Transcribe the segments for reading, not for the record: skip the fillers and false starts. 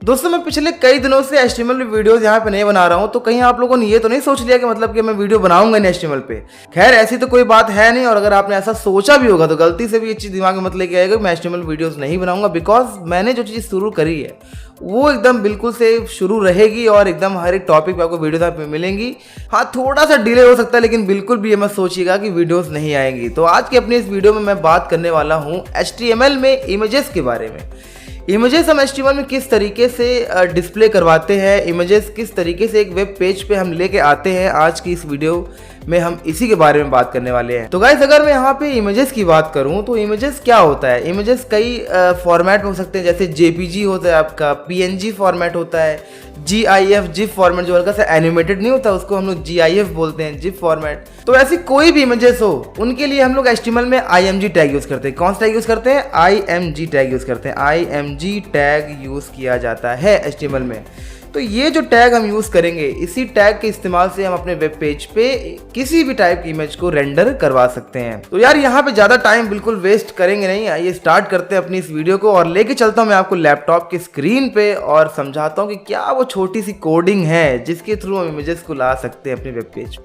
दोस्तों मैं पिछले कई दिनों से HTML में वीडियोस यहाँ पे नहीं बना रहा हूँ, तो कहीं आप लोगों ने ये तो नहीं सोच लिया कि मतलब कि मैं वीडियो बनाऊंगा नहीं HTML पे। खैर ऐसी तो कोई बात है नहीं, और अगर आपने ऐसा सोचा भी होगा तो गलती से भी ये चीज़ दिमाग में मत लेके आएगा कि मैं HTML वीडियोस नहीं बनाऊंगा, बिकॉज मैंने जो चीज़ शुरू करी है वो एकदम बिल्कुल से शुरू रहेगी और एकदम हर एक टॉपिक पे आपको वीडियोस आप मिलेंगी। हाँ, थोड़ा सा डिले हो सकता है, लेकिन बिल्कुल भी ये मत सोचिएगा कि वीडियोस नहीं आएंगी। तो आज की अपनी इस वीडियो में मैं बात करने वाला हूँ HTML में इमेजेस के बारे में। इमेजेस हम HTML में किस तरीके से डिस्प्ले करवाते हैं, इमेजेस किस तरीके से एक वेब पेज पे हम लेके आते हैं, आज की इस वीडियो में हम इसी के बारे में बात करने वाले हैं। तो गाइस, अगर मैं यहाँ पे इमेजेस की बात करूँ तो इमेजेस क्या होता है। इमेजेस कई फॉर्मेट में हो सकते हैं, जैसे JPG होता है आपका, PNG फॉर्मेट होता है, GIF जिफ फॉर्मेट जो हल्का सा एनिमेटेड नहीं होता उसको हम लोग GIF बोलते हैं, जिफ फॉर्मेट। तो ऐसी कोई भी इमेजेस हो उनके लिए हम लोग HTML में IMG टैग यूज करते हैं। कौन सा टैग यूज करते हैं? IMG टैग यूज करते हैं। IMG टैग यूज किया जाता है HTML में। तो ये जो टैग हम यूज़ करेंगे, इसी टैग के इस्तेमाल से हम अपने वेब पेज पे किसी भी टाइप की इमेज को रेंडर करवा सकते हैं। तो यार यहाँ पे ज़्यादा टाइम बिल्कुल वेस्ट करेंगे नहीं, आइए स्टार्ट करते हैं अपनी इस वीडियो को और लेके चलता हूँ मैं आपको लैपटॉप की स्क्रीन पे और समझाता हूँ कि क्या वो छोटी सी कोडिंग है जिसके थ्रू हम इमेजेस को ला सकते हैं अपने वेब पेज।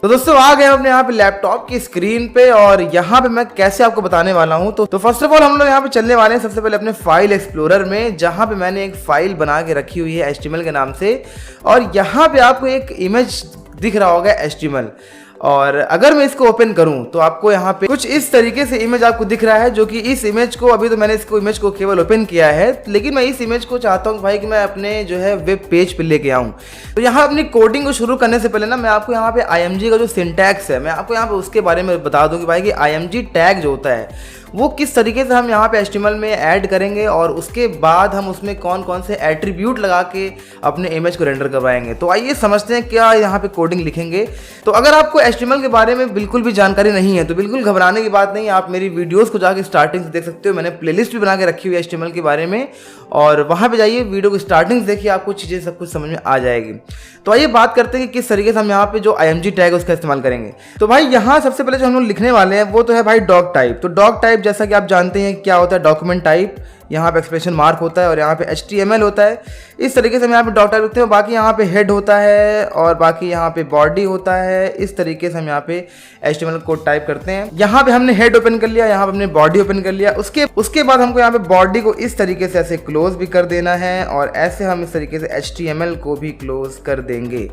तो दोस्तों आ गए हम अपने यहाँ पे लैपटॉप की स्क्रीन पे और यहाँ पे मैं कैसे आपको बताने वाला हूँ। तो फर्स्ट ऑफ ऑल हम लोग यहाँ पे चलने वाले हैं सबसे पहले अपने फाइल एक्सप्लोरर में, जहाँ पे मैंने एक फाइल बना के रखी हुई है HTML के नाम से। और यहाँ पे आपको एक इमेज दिख रहा होगा HTML, और अगर मैं इसको ओपन करूं तो आपको यहाँ पे कुछ इस तरीके से इमेज आपको दिख रहा है, जो कि इस इमेज को अभी तो मैंने इसको इमेज को केवल ओपन किया है, लेकिन मैं इस इमेज को चाहता हूँ भाई कि मैं अपने जो है वेब पेज पे लेके आऊँ। तो यहाँ अपनी कोडिंग को शुरू करने से पहले ना मैं आपको यहाँ पे IMG का जो सिंटैक्स है मैं आपको यहाँ पे उसके बारे में बता दूँ कि भाई कि IMG टैग जो होता है वो किस तरीके से हम यहाँ पे HTML में ऐड करेंगे और उसके बाद हम उसमें कौन कौन से एट्रीब्यूट लगा के अपने इमेज को रेंडर करवाएंगे। तो आइए समझते हैं क्या यहाँ पे कोडिंग लिखेंगे। तो अगर आपको HTML के बारे में बिल्कुल भी जानकारी नहीं है तो बिल्कुल घबराने की बात नहीं, आप मेरी वीडियोस को जाके स्टार्टिंग से देख सकते हो। मैंने प्लेलिस्ट भी बना के रखी हुई है HTML के बारे में, और वहाँ पे जाइए वीडियो को स्टार्टिंग से देखिए, आपको चीज़ें सब कुछ समझ में आ जाएगी। तो आइए बात करते हैं कि किस तरीके से हम यहाँ पे जो IMG टैग है उसका इस्तेमाल करेंगे। तो भाई यहाँ सबसे पहले जो हम लोग लिखने वाले हैं वो तो है भाई डॉक टाइप। तो डॉक टाइप जैसा कि आप जानते हैं क्या होता है, डॉक्यूमेंट टाइप, यहाँ पे एक्सप्रेशन मार्क होता है और यहाँ पे HTML होता है। इस तरीके से हम यहाँ पे डॉक टाइप लिखते हैं। बाकी यहाँ पे हेड होता है और बाकी यहाँ पे बॉडी होता है। इस तरीके से हम यहाँ पे HTML कोड टाइप करते हैं। यहाँ पे हमने हेड ओपन कर लिया, यहाँ पे हमने बॉडी ओपन कर लिया। उसके बाद हमको यहाँ पे बॉडी को इस तरीके से ऐसे क्लोज भी कर देना है और ऐसे हम इस तरीके से HTML को भी क्लोज कर देंगे।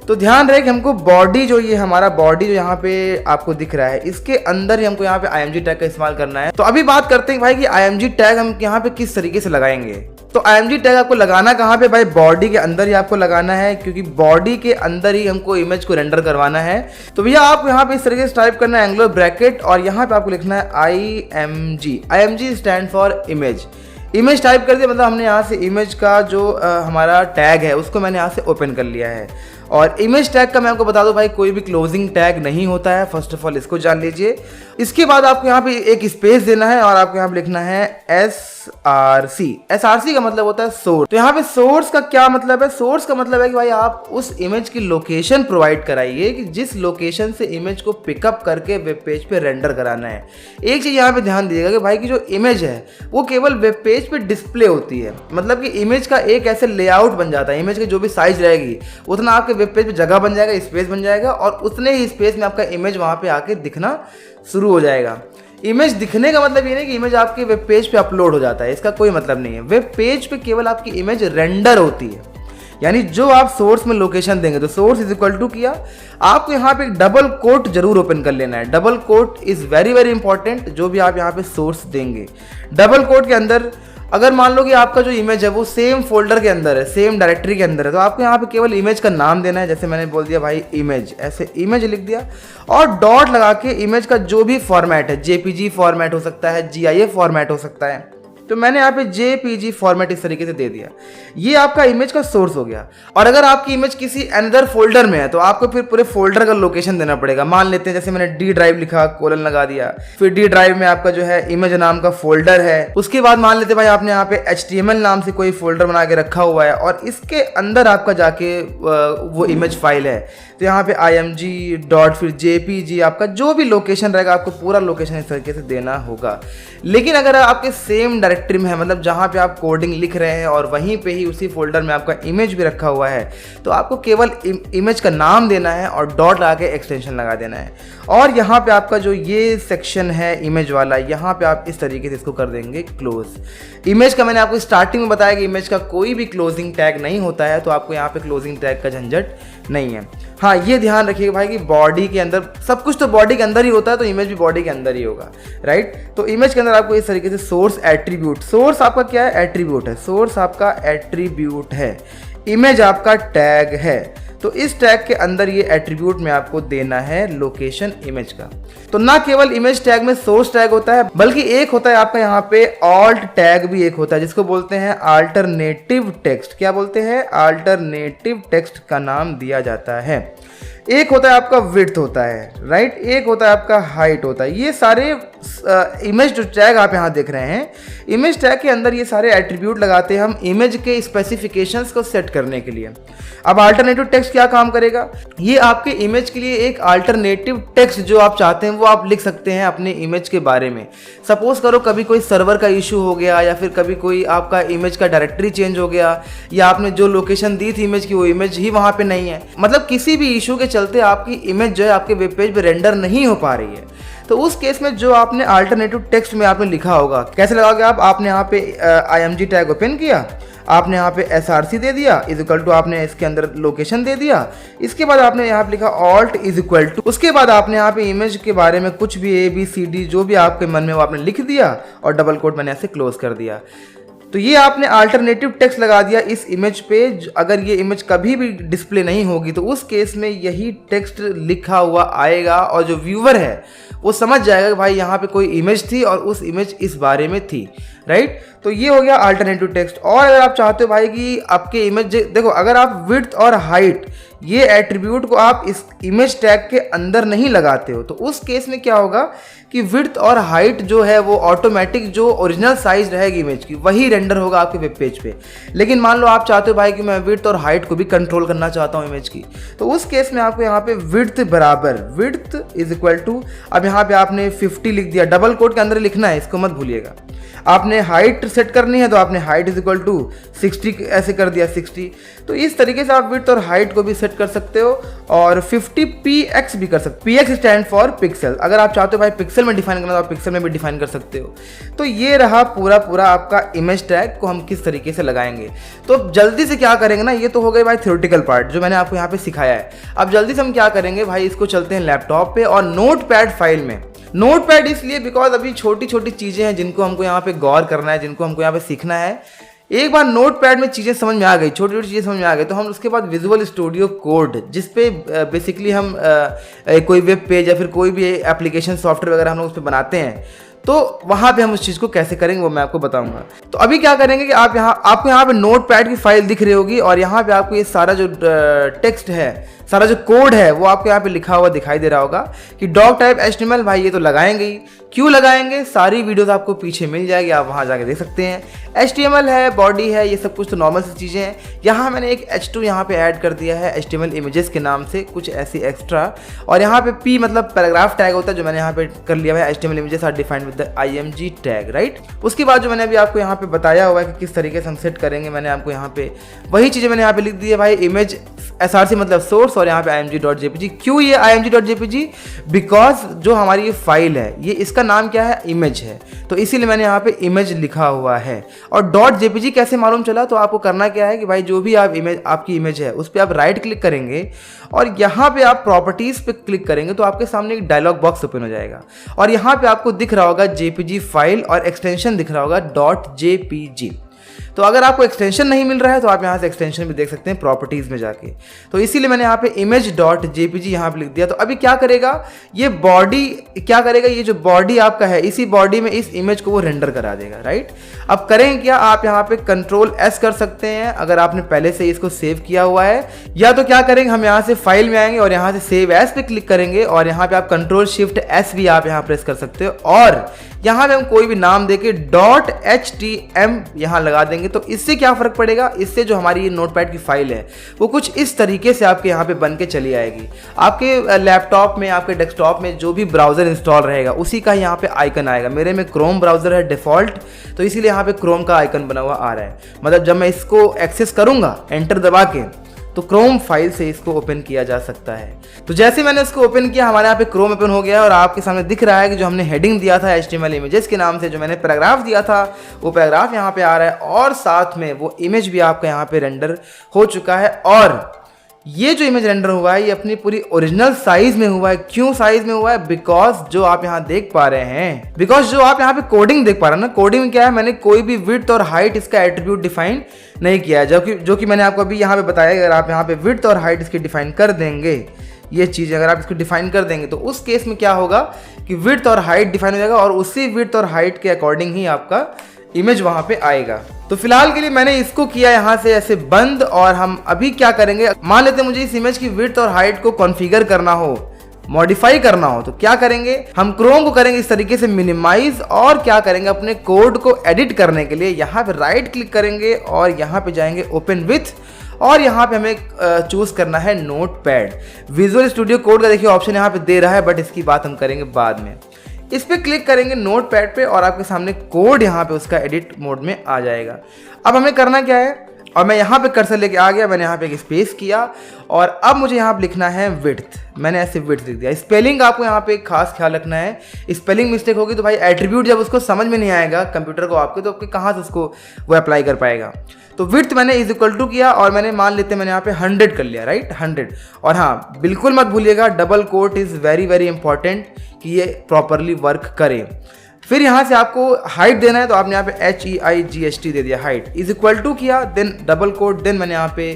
तो ध्यान रहे कि हमको बॉडी जो ये हमारा बॉडी जो यहाँ पे आपको दिख रहा है इसके अंदर ही हमको यहाँ पे IMG टैग का इस्तेमाल करना है। तो अभी बात करते हैं भाई कि IMG टैग हम यहाँ पे किस तरीके से लगाएंगे। तो IMG टैग आपको लगाना कहाँ पे भाई? बॉडी के अंदर ही आपको लगाना है, क्योंकि बॉडी के अंदर ही हमको इमेज को रेंडर करवाना है। तो भैया आप यहाँ पे इस तरीके से टाइप करना है एंगुलर ब्रैकेट और यहाँ पे आपको लिखना है IMG। IMG stand for image. Image type कर दिया, मतलब हमने यहाँ से इमेज का जो हमारा टैग है उसको मैंने यहाँ से ओपन कर लिया है। और इमेज टैग का मैं आपको बता दूं भाई कोई भी क्लोजिंग टैग नहीं होता है, फर्स्ट ऑफ ऑल इसको जान लीजिए। इसके बाद आपको यहाँ पे एक स्पेस देना है और आपको यहाँ पे लिखना है SRC। SRC का मतलब होता है सोर्स। तो यहाँ पे सोर्स का क्या मतलब है? सोर्स का मतलब है कि भाई आप उस इमेज की लोकेशन प्रोवाइड कराइए कि जिस लोकेशन से इमेज को पिकअप करके वेब पेज पे रेंडर कराना है। एक चीज़ यहाँ पे ध्यान दीजिएगा कि भाई की जो इमेज है वो केवल वेब पेज पे डिस्प्ले होती है, मतलब कि इमेज का एक ऐसे लेआउट बन जाता है। इमेज की जो भी साइज रहेगी उतना आपके वेब पेज पे जगह बन जाएगा, स्पेस बन जाएगा, और उतने ही स्पेस में आपका इमेज वहाँ पे आके दिखना शुरू हो जाएगा। इमेज दिखने का मतलब ये नहीं कि इमेज आपके वेब पेज पे अपलोड हो जाता है, इसका कोई मतलब नहीं है। वेब पेज पे केवल आपकी इमेज रेंडर होती है, यानी जो आप सोर्स में लोकेशन देंगे तो सोर्स इज इक्वल टू किया, आपको यहाँ पे एक डबल कोट जरूर ओपन कर लेना है। Double quote is very very important. जो भी आप यहाँ पे सोर्स देंगे डबल कोट के अंदर, अगर मान लो कि आपका जो इमेज है वो सेम फोल्डर के अंदर है, सेम डायरेक्टरी के अंदर है, तो आपको यहाँ पे केवल इमेज का नाम देना है। जैसे मैंने बोल दिया भाई इमेज, ऐसे इमेज लिख दिया और डॉट लगा के इमेज का जो भी फॉर्मेट है, JPG फॉर्मेट हो सकता है, GIF फॉर्मेट हो सकता है, तो मैंने यहाँ पे JPG फॉर्मेट इस तरीके से दे दिया। ये आपका इमेज का सोर्स हो गया। और अगर आपकी इमेज किसी अनदर फोल्डर में है तो आपको फिर पूरे फोल्डर का लोकेशन देना पड़ेगा। मान लेते हैं जैसे मैंने D ड्राइव लिखा, कोलन लगा दिया, फिर D ड्राइव में आपका जो है इमेज नाम का फोल्डर है। उसके बाद मान लेते भाई आपने यहाँ पे HTML नाम से कोई फोल्डर बना के रखा हुआ है और इसके अंदर आपका जाके वो इमेज फाइल है, तो यहाँ पे IMG डॉट फिर JPG, आपका जो भी लोकेशन रहेगा आपको पूरा लोकेशन इस तरीके से देना होगा। लेकिन अगर आपके सेम डायरेक्टरी डायरेक्टरी में है, मतलब जहाँ पे आप कोडिंग लिख रहे हैं और वहीं पे ही उसी फोल्डर में आपका इमेज भी रखा हुआ है, तो आपको केवल इमेज का नाम देना है और डॉट लगा के एक्सटेंशन लगा देना है। और यहाँ पे आपका जो ये सेक्शन है इमेज वाला, यहाँ पे आप इस तरीके से इसको कर देंगे क्लोज। इमेज का मैंने आपको स्टार्टिंग में बताया कि इमेज का कोई भी क्लोजिंग टैग नहीं होता है, तो आपको यहाँ पे क्लोजिंग टैग का झंझट नहीं है। हाँ, ये ध्यान रखिएगा भाई कि बॉडी के अंदर सब कुछ तो बॉडी के अंदर ही होता है, तो इमेज भी बॉडी के अंदर ही होगा, राइट। तो इमेज के अंदर आपको इस तरीके से सोर्स एट्रीब्यूट, सोर्स आपका क्या है, एट्रीब्यूट है, सोर्स आपका एट्रीब्यूट है, इमेज आपका टैग है। तो इस टैग के अंदर ये एट्रीब्यूट में आपको देना है लोकेशन इमेज का। तो ना केवल इमेज टैग में सोर्स टैग होता है, बल्कि एक होता है आपका यहाँ पे ऑल्ट टैग भी एक होता है, जिसको बोलते हैं अल्टरनेटिव टेक्स्ट। क्या बोलते हैं, अल्टरनेटिव टेक्स्ट का नाम दिया जाता है। एक होता है आपका विड्थ होता है, राइट, एक होता है आपका हाइट होता है। ये सारे इमेज जो टैग आप यहाँ देख रहे हैं, इमेज टैग के अंदर ये सारे एट्रीब्यूट लगाते हैं हम इमेज के स्पेसिफिकेशंस को सेट करने के लिए। अब अल्टरनेटिव टेक्स्ट क्या काम करेगा, ये आपके इमेज के लिए एक अल्टरनेटिव टेक्स्ट जो आप चाहते हैं वो आप लिख सकते हैं अपने इमेज के बारे में। सपोज करो कभी कोई सर्वर का इशू हो गया, या फिर कभी कोई आपका इमेज का डायरेक्टरी चेंज हो गया, या आपने जो लोकेशन दी थी इमेज की वो इमेज ही वहाँ पे नहीं है, मतलब किसी भी इशू के चलते आपकी इमेज जो है आपके वेब पेज पे रेंडर नहीं हो पा रही है। तो उस केस में जो आपने अल्टरनेटिव टेक्स्ट में आपने लिखा होगा, कैसे लगाओगे आपने यहाँ पे IMG टैग ओपन किया, आपने यहाँ पे SRC दे दिया इज इक्वल टू, आपने इसके अंदर लोकेशन दे दिया, इसके बाद आपने यहाँ पे लिखा ऑल्ट इज इक्वल टू, उसके बाद आपने यहाँ पे इमेज के बारे में कुछ भी ABCD जो भी आपके मन में वो आपने लिख दिया और डबल कोट मैंने ऐसे क्लोज कर दिया। तो ये आपने अल्टरनेटिव टेक्स्ट लगा दिया इस इमेज पे। अगर ये इमेज कभी भी डिस्प्ले नहीं होगी तो उस केस में यही टेक्स्ट लिखा हुआ आएगा और जो व्यूअर है वो समझ जाएगा कि भाई यहाँ पे कोई इमेज थी और उस इमेज इस बारे में थी, राइट। तो ये हो गया अल्टरनेटिव टेक्स्ट। और अगर आप चाहते हो भाई कि आपके इमेज, देखो अगर आप विड्थ और हाइट ये एट्रीब्यूट को आप इस इमेज टैग के अंदर नहीं लगाते हो, तो उस केस में क्या होगा कि विड्थ और हाइट जो है वो ऑटोमेटिक जो ओरिजिनल साइज रहेगी इमेज की वही रेंडर होगा आपके वेब पेज पे। लेकिन मान लो आप चाहते हो भाई कि मैं विड्थ और हाइट को भी कंट्रोल करना चाहता हूँ इमेज की, तो उस केस में आपको यहाँ पे विड्थ बराबर विड्थ इज इक्वल टू, अब यहाँ पे आपने 50 लिख दिया, डबल कोट के अंदर लिखना है, इसको मत भूलिएगा। आपने हाइट सेट करनी है तो आपने हाइट इज इक्वल टू 60 ऐसे कर दिया 60। तो इस तरीके से आप विड्थ और हाइट को भी सेट कर सकते हो और 50px भी कर सकते हो। px स्टैंड फॉर पिक्सल, अगर आप चाहते हो भाई पिक्सल में डिफाइन करना तो आप पिक्सल में भी डिफाइन कर सकते हो। तो ये रहा पूरा आपका इमेज टैग को हम किस तरीके से लगाएंगे। तो जल्दी से क्या करेंगे ना, ये तो हो गए भाई थ्योरेटिकल पार्ट जो मैंने आपको यहाँ पे सिखाया है। अब जल्दी से हम क्या करेंगे भाई, इसको चलते हैं लैपटॉप पे और नोटपैड फाइल में। नोटपैड इसलिए बिकॉज अभी छोटी छोटी चीज़ें हैं जिनको हमको यहाँ पे गौर करना है, जिनको हमको यहाँ पे सीखना है। एक बार नोटपैड में चीज़ें समझ में आ गई, छोटी छोटी चीज़ें समझ में आ गई, तो हम उसके बाद विजुअल स्टूडियो कोड, जिसपे बेसिकली हम कोई वेब पेज या फिर कोई भी एप्लीकेशन सॉफ्टवेयर वगैरह हम लोग उस पर बनाते हैं, तो वहाँ पे हम उस चीज़ को कैसे करेंगे वो मैं आपको बताऊंगा। तो अभी क्या करेंगे कि आपको यहाँ पे नोटपैड की फाइल दिख रही होगी और यहाँ पे आपको ये सारा जो टेक्स्ट है, सारा जो कोड है वो आपको यहाँ पे लिखा हुआ दिखाई दे रहा होगा कि डॉक टाइप HTML। भाई ये तो लगाएंगे ही, क्यों लगाएंगे, सारी वीडियोस आपको पीछे मिल जाएगी, आप वहाँ जाके देख सकते हैं। HTML है, बॉडी है, ये सब कुछ तो नॉर्मल सी चीज़ें हैं। यहाँ मैंने एक H2 यहाँ पे ऐड कर दिया है HTML इमेजेस के नाम से, कुछ ऐसी एक्स्ट्रा। और यहाँ पे P मतलब पैराग्राफ टैग होता है, जो मैंने यहाँ पे कर लिया है HTML images are defined with the IMG tag, right. उसके बाद जो मैंने अभी आपको यहाँ पे बताया हुआ है कि किस तरीके से हम सेट करेंगे, मैंने आपको यहाँ पे वही चीज़ें मैंने यहाँ पे लिख दी है भाई। इमेज SRC मतलब सोर्स और यहाँ पे img.jpg। क्यों ये img.jpg, बिकॉज जो हमारी ये फाइल है ये इसका नाम क्या है, इमेज है, तो इसीलिए मैंने यहाँ पे इमेज लिखा हुआ है। और .jpg कैसे मालूम चला, तो आपको करना क्या है कि भाई जो भी आपकी इमेज है उस पर आप राइट क्लिक करेंगे और यहाँ पे आप प्रॉपर्टीज पे क्लिक करेंगे तो आपके सामने एक डायलॉग बॉक्स ओपन हो जाएगा और यहाँ पे आपको दिख रहा होगा JPG फाइल और एक्सटेंशन दिख रहा होगा .jpg। तो अगर आपको एक्सटेंशन नहीं मिल रहा है तो आप यहाँ से एक्सटेंशन भी देख सकते हैं प्रॉपर्टीज में जाके। तो इसीलिए मैंने यहाँ पे image.jpg यहाँ पे लिख दिया। तो अभी क्या करेगा ये बॉडी, क्या करेगा ये जो बॉडी आपका है, इसी बॉडी में इस इमेज को वो रेंडर करा देगा, राइट। अब करेंगे क्या, आप यहाँ पे Ctrl+S कर सकते हैं अगर आपने पहले से इसको सेव किया हुआ है, या तो क्या करेंगे हम यहाँ से फाइल में आएंगे और यहाँ से सेव एज पे क्लिक करेंगे और यहाँ पे आप Ctrl+Shift+S भी आप यहाँ प्रेस कर सकते हो और यहाँ पे हम कोई भी नाम देके .htm यहाँ लगा देंगे देंगे तो इससे क्या फ़र्क पड़ेगा, इससे जो हमारी ये नोटपैड की फाइल है वो कुछ इस तरीके से आपके यहाँ पे बन के चली आएगी। आपके लैपटॉप में, आपके डेस्कटॉप में जो भी ब्राउज़र इंस्टॉल रहेगा उसी का यहाँ पे आइकन आएगा। मेरे में क्रोम ब्राउज़र है डिफ़ॉल्ट, तो इसीलिए यहाँ पे क्रोम का आइकन बना हुआ आ रहा है। मतलब जब मैं इसको एक्सेस करूँगा एंटर दबा के तो क्रोम फाइल से इसको ओपन किया जा सकता है। तो जैसे मैंने इसको ओपन किया हमारे यहाँ पे क्रोम ओपन हो गया और आपके सामने दिख रहा है कि जो हमने हेडिंग दिया था HTML इमेजेस के नाम से, जो मैंने पैराग्राफ दिया था वो पैराग्राफ यहाँ पे आ रहा है और साथ में वो इमेज भी आपका यहाँ पे रेंडर हो चुका है। और ये जो इमेज रेंडर हुआ है ये अपनी पूरी ओरिजिनल साइज में हुआ है। क्यों साइज में हुआ है? बिकॉज जो आप यहाँ देख पा रहे हैं, बिकॉज जो आप यहाँ पे कोडिंग देख पा रहे हैं ना, कोडिंग में क्या है, मैंने कोई भी विड्थ और हाइट इसका एट्रीब्यूट डिफाइन नहीं किया है, जो कि मैंने आपको अभी यहाँ पे बताया। अगर आप यहाँ पे विड्थ और हाइट इसकी डिफाइन कर देंगे, ये चीज़ अगर आप इसको डिफाइन कर देंगे तो उस केस में क्या होगा कि विड्थ और हाइट डिफाइन हो जाएगा और उसी विड्थ और हाइट के अकॉर्डिंग ही आपका इमेज वहाँ पे आएगा। तो फिलहाल के लिए मैंने इसको किया यहाँ से ऐसे बंद। और हम अभी क्या करेंगे, मान लेते हैं मुझे इस इमेज की विड्थ और हाइट को कॉन्फ़िगर करना हो, मॉडिफाई करना हो, तो क्या करेंगे, हम क्रोम को करेंगे इस तरीके से मिनिमाइज और क्या करेंगे, अपने कोड को एडिट करने के लिए यहाँ पे राइट क्लिक करेंगे और यहाँ पे जाएंगे ओपन विथ और यहाँ पे हमें चूज करना है नोटपैड। विजुअल स्टूडियो कोड का देखिए ऑप्शन यहाँ पे दे रहा है, बट इसकी बात हम करेंगे बाद में। इस पे क्लिक करेंगे नोटपैड पे और आपके सामने कोड यहाँ पे उसका एडिट मोड में आ जाएगा। अब हमें करना क्या है, और मैं यहाँ पे कर्सर लेके आ गया, मैंने यहाँ पे एक स्पेस किया और अब मुझे यहाँ पे लिखना है विड्थ। मैंने ऐसे विड्थ लिख दिया। स्पेलिंग आपको यहाँ पे खास ख्याल रखना है, स्पेलिंग मिस्टेक होगी तो भाई एट्रीब्यूट जब उसको समझ में नहीं आएगा कंप्यूटर को आपके, तो आपके कहाँ से उसको वो अप्लाई कर पाएगा। तो विड्थ मैंने इज इक्वल टू किया और मैंने मान लेते मैंने यहाँ पे 100 कर लिया, राइट 100। और हाँ बिल्कुल मत भूलिएगा double quote is very very important कि ये प्रॉपरली वर्क करे। फिर यहाँ से आपको हाइट देना है तो आपने यहाँ पे HEIGHT दे दिया, हाइट इज इक्वल टू किया, देन डबल कोट, देन मैंने यहाँ पे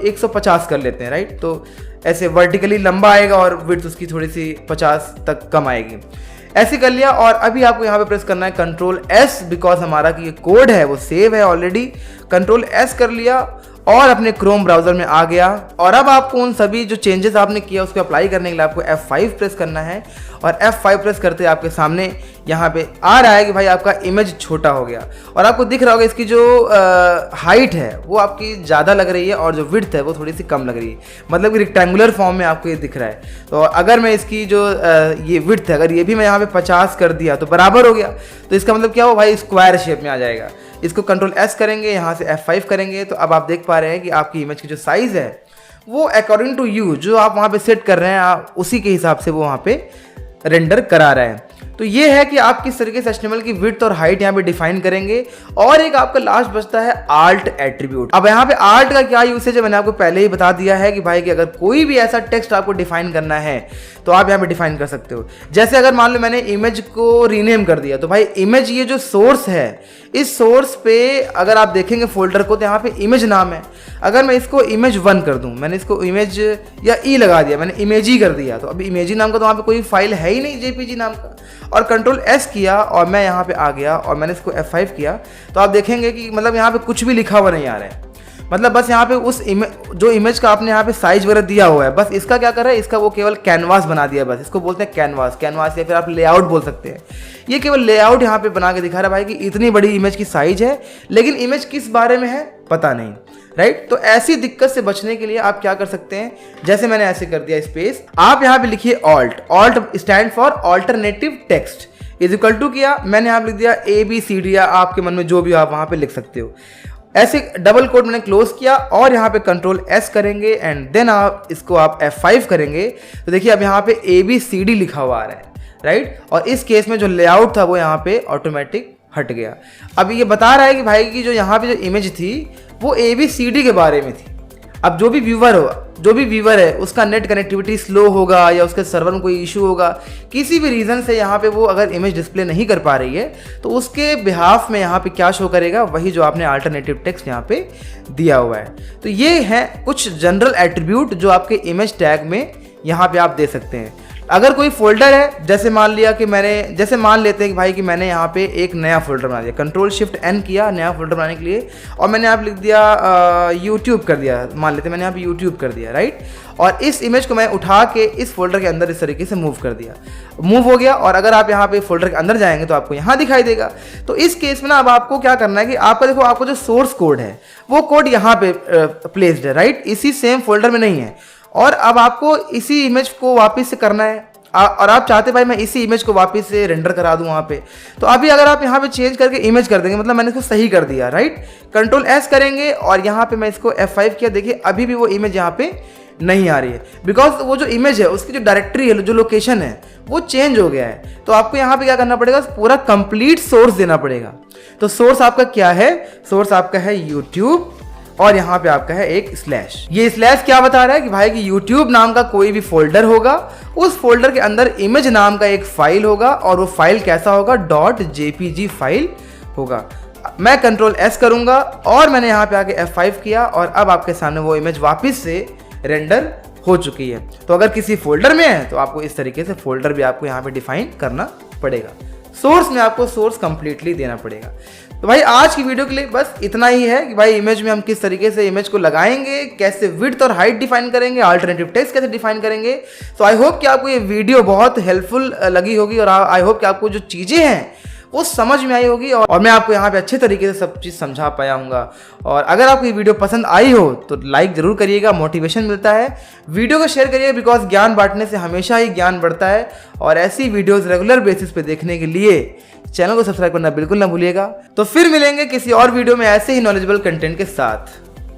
150 कर लेते हैं, राइट। तो ऐसे वर्टिकली लंबा आएगा और विड्थ उसकी थोड़ी सी 50 तक कम आएगी। ऐसे कर लिया और अभी आपको यहाँ पे प्रेस करना है कंट्रोल S, बिकॉज हमारा कि ये कोड है वो सेव है ऑलरेडी। कंट्रोल S कर लिया और अपने क्रोम ब्राउजर में आ गया और अब आपको उन सभी जो चेंजेस आपने किया उसको अप्लाई करने के लिए आपको F5 प्रेस करना है और F5 प्रेस करते आपके सामने यहाँ पे आ रहा है कि भाई आपका इमेज छोटा हो गया और आपको दिख रहा होगा इसकी जो हाइट है वो आपकी ज़्यादा लग रही है और जो विड्थ है वो थोड़ी सी कम लग रही है, मतलब कि रेक्टेंगुलर फॉर्म में आपको ये दिख रहा है। तो अगर मैं इसकी जो ये विड्थ है अगर ये भी मैं यहाँ पे 50 कर दिया तो बराबर हो गया, तो इसका मतलब क्या हो भाई स्क्वायर शेप में आ जाएगा। इसको कंट्रोल S करेंगे, यहाँ से F5 करेंगे तो अब आप देख पा रहे हैं कि आपकी इमेज की जो साइज़ है वो अकॉर्डिंग टू यू जो आप वहाँ पे सेट कर रहे हैं आप उसी के हिसाब से वो वहाँ पे रेंडर करा रहा है। तो ये है कि आप किस तरीके से HTML की विड्थ और हाइट यहाँ पे डिफाइन करेंगे। और एक आपका लास्ट बचता है आल्ट एट्रीब्यूट। अब यहाँ पे आल्ट का क्या यूसेज है मैंने आपको पहले ही बता दिया है कि भाई कि अगर कोई भी ऐसा टेक्स्ट आपको डिफाइन करना है तो आप यहाँ पे डिफाइन कर सकते हो। जैसे अगर मान लो मैंने इमेज को रीनेम कर दिया तो भाई इमेज ये जो सोर्स है इस सोर्स पे अगर आप देखेंगे फोल्डर को तो यहाँ पे इमेज नाम है। अगर मैं इसको इमेज 1 कर दूं, मैंने इसको इमेज या ई लगा दिया, मैंने इमेजी कर दिया, तो अभी इमेजी नाम का तो वहाँ पे कोई फाइल है ही नहीं JPG नाम का। और कंट्रोल S किया और मैं यहाँ पे आ गया और मैंने इसको F5 किया तो आप देखेंगे कि मतलब यहाँ पे कुछ भी लिखा हुआ नहीं आ रहा है। मतलब बस यहाँ पे उस जो इमेज का आपने यहाँ पे साइज वगैरह दिया हुआ है बस इसका क्या कर रहा है, इसका वो केवल कैनवास बना दिया, बस इसको बोलते हैं कैनवास या फिर आप लेआउट बोल सकते हैं। ये केवल लेआउट यहाँ पे बना के दिखा रहा है भाई कि इतनी बड़ी इमेज की साइज है, लेकिन इमेज किस बारे में है पता नहीं, राइट। तो ऐसी दिक्कत से बचने के लिए आप क्या कर सकते हैं, जैसे मैंने ऐसे कर दिया स्पेस, आप यहाँ पे लिखिए alt stand for alternative text is equal to किया, मैंने यहाँ पे लिख दिया ABCD या आपके मन में जो भी आप वहाँ पे लिख सकते हो। ऐसे डबल कोट मैंने क्लोज किया और यहाँ पे कंट्रोल S करेंगे एंड देन आप इसको आप F5 करेंगे तो देखिए अब यहाँ पे ABCD लिखा हुआ आ रहा है, राइट। और इस केस में जो लेआउट था वो यहाँ पे ऑटोमेटिक हट गया। अब ये बता रहा है कि भाई की जो यहाँ पे जो इमेज थी वो ABCD के बारे में थी। अब जो भी व्यूवर है उसका नेट कनेक्टिविटी स्लो होगा या उसके सर्वर में कोई इशू होगा, किसी भी रीज़न से यहाँ पे वो अगर इमेज डिस्प्ले नहीं कर पा रही है तो उसके बिहाफ में यहाँ पे क्या शो करेगा, वही जो आपने अल्टरनेटिव टेक्स्ट यहाँ पे दिया हुआ है। तो ये है कुछ जनरल एट्रीब्यूट जो आपके इमेज टैग में यहाँ पे आप दे सकते हैं। अगर कोई फोल्डर है, जैसे मान लिया कि जैसे मान लेते हैं कि भाई कि मैंने यहाँ पे एक नया फोल्डर बना दिया, Ctrl+Shift+N किया नया फोल्डर बनाने के लिए, और मैंने यहाँ पे लिख दिया YouTube कर दिया, मान लेते हैं मैंने यहाँ पे YouTube कर दिया, राइट। और इस इमेज को मैं उठा के इस फोल्डर के अंदर इस तरीके से मूव कर दिया, मूव हो गया। और अगर आप यहाँ पे फोल्डर के अंदर जाएंगे तो आपको यहाँ दिखाई देगा। तो इस केस में ना अब आपको क्या करना है कि आपका देखो, आपको जो सोर्स कोड है वो कोड यहाँ पे प्लेस्ड है, राइट, इसी सेम फोल्डर में नहीं है। और अब आपको इसी इमेज को वापस से करना है, और आप चाहते भाई मैं इसी इमेज को वापस से रेंडर करा दूं वहाँ पे। तो अभी अगर आप यहाँ पे चेंज करके इमेज कर देंगे, मतलब मैंने इसको सही कर दिया, राइट, Ctrl+S करेंगे और यहाँ पे मैं इसको F5 किया, देखिए अभी भी वो इमेज यहाँ पे नहीं आ रही है, बिकॉज वो जो इमेज है उसकी जो डायरेक्टरी है, जो लोकेशन है वो चेंज हो गया है। तो आपको यहाँ पे क्या करना पड़ेगा, पूरा कंप्लीट सोर्स देना पड़ेगा। तो सोर्स आपका क्या है, सोर्स आपका है YouTube, और यहाँ पे आपका है एक स्लैश। ये स्लैश क्या बता रहा है कि भाई कि YouTube नाम का कोई भी फोल्डर होगा, उस फोल्डर के अंदर इमेज नाम का एक फाइल होगा, और वो फाइल कैसा होगा, .jpg फाइल होगा। मैं Ctrl+S करूंगा और मैंने यहाँ पे आके F5 किया, और अब आपके सामने वो इमेज वापस से रेंडर हो चुकी है। तो अगर किसी फोल्डर में है तो आपको इस तरीके से फोल्डर भी आपको यहाँ पे डिफाइन करना पड़ेगा। सोर्स में आपको सोर्स कंप्लीटली देना पड़ेगा। तो भाई आज की वीडियो के लिए बस इतना ही है कि भाई इमेज में हम किस तरीके से इमेज को लगाएंगे, कैसे विड्थ और हाइट डिफाइन करेंगे, अल्टरनेटिव टेक्स्ट कैसे डिफाइन करेंगे। तो आई होप कि आपको ये वीडियो बहुत हेल्पफुल लगी होगी, और आई होप कि आपको जो चीज़ें हैं वो समझ में आई होगी, और मैं आपको यहाँ पे अच्छे तरीके से सब चीज़ समझा पाया हूँगा। और अगर आपको ये वीडियो पसंद आई हो तो लाइक ज़रूर करिएगा, मोटिवेशन मिलता है। वीडियो को शेयर करिए, बिकॉज ज्ञान बांटने से हमेशा ही ज्ञान बढ़ता है। और ऐसी वीडियोज़ रेगुलर बेसिस पे देखने के लिए चैनल को सब्सक्राइब करना बिल्कुल ना भूलिएगा। तो फिर मिलेंगे किसी और वीडियो में ऐसे ही नॉलेजेबल कंटेंट के साथ।